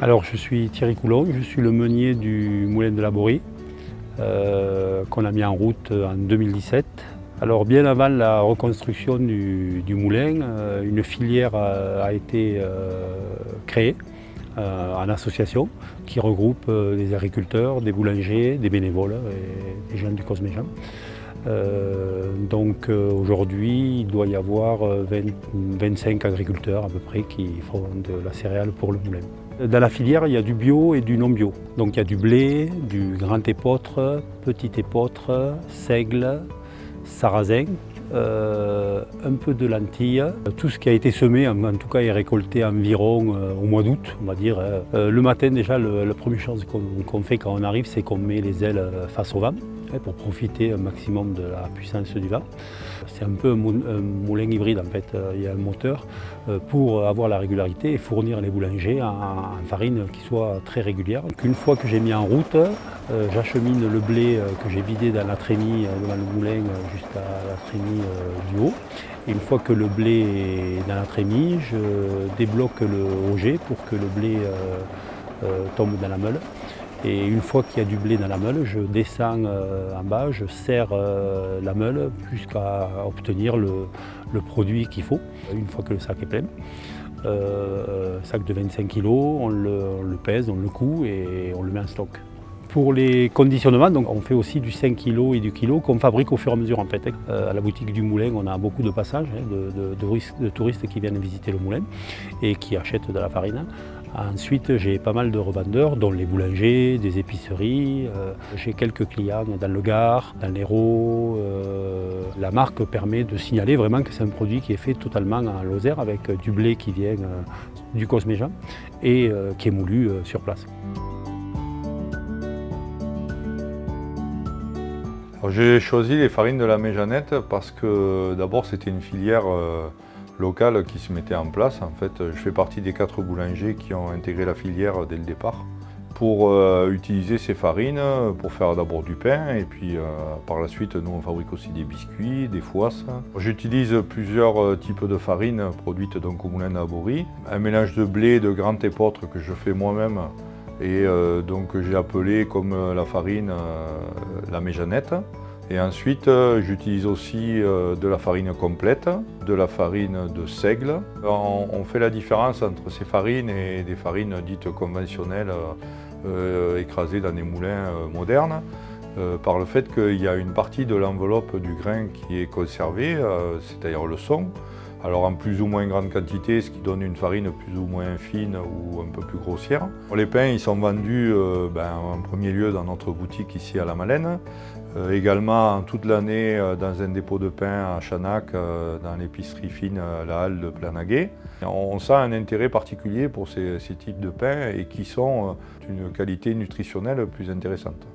Alors je suis Thierry Coulon, je suis le meunier du moulin de la Borie qu'on a mis en route en 2017. Alors bien avant la reconstruction du moulin, une filière a été créée en association qui regroupe des agriculteurs, des boulangers, des bénévoles et des gens du Cosméjean. Aujourd'hui, il doit y avoir 25 agriculteurs à peu près qui font de la céréale pour le moulin. Dans la filière, il y a du bio et du non bio. Donc il y a du blé, du grand épeautre, petit épeautre, seigle, sarrasin, un peu de lentilles. Tout ce qui a été semé, en tout cas, est récolté environ au mois d'août, on va dire. Le matin, déjà, la première chose qu'on fait quand on arrive, c'est qu'on met les ailes face au vent pour profiter un maximum de la puissance du vent. C'est un peu un moulin hybride, en fait. Il y a un moteur pour avoir la régularité et fournir les boulangers en farine qui soit très régulière. Donc, une fois que j'ai mis en route, j'achemine le blé que j'ai vidé dans la trémie devant le moulin jusqu'à la trémie du haut. Et une fois que le blé est dans la trémie, je débloque le auger pour que le blé tombe dans la meule. Et une fois qu'il y a du blé dans la meule, je descends en bas, je serre la meule jusqu'à obtenir le produit qu'il faut. Une fois que le sac est plein, sac de 25 kg, on le pèse, on le coud et on le met en stock. Pour les conditionnements, donc on fait aussi du 5 kg et du kilo qu'on fabrique au fur et à mesure en fait. À la boutique du moulin, on a beaucoup de passages de touristes qui viennent visiter le moulin et qui achètent de la farine. Ensuite, j'ai pas mal de revendeurs, dont les boulangers, des épiceries. J'ai quelques clients dans le Gard, dans l'Hérault. La marque permet de signaler vraiment que c'est un produit qui est fait totalement en Lozère avec du blé qui vient du Cosméjean et qui est moulu sur place. J'ai choisi les farines de la Méjeannette parce que d'abord c'était une filière locale qui se mettait en place. En fait, je fais partie des 4 boulangers qui ont intégré la filière dès le départ pour utiliser ces farines pour faire d'abord du pain et puis par la suite nous on fabrique aussi des biscuits, des fouasses. J'utilise plusieurs types de farines produites donc au moulin de la Borie. Un mélange de blé, de grand épeautre que je fais moi-même et donc j'ai appelé comme la farine la Méjeannette. Et ensuite, j'utilise aussi de la farine complète, de la farine de seigle. On fait la différence entre ces farines et des farines dites conventionnelles écrasées dans des moulins modernes par le fait qu'il y a une partie de l'enveloppe du grain qui est conservée, c'est-à-dire le son. Alors en plus ou moins grande quantité, ce qui donne une farine plus ou moins fine ou un peu plus grossière. Les pains ils sont vendus en premier lieu dans notre boutique ici à La Malaine, également toute l'année dans un dépôt de pain à Chanac, dans l'épicerie fine La Halle de Planaguet. On sent un intérêt particulier pour ces types de pains et qui sont d'une qualité nutritionnelle plus intéressante.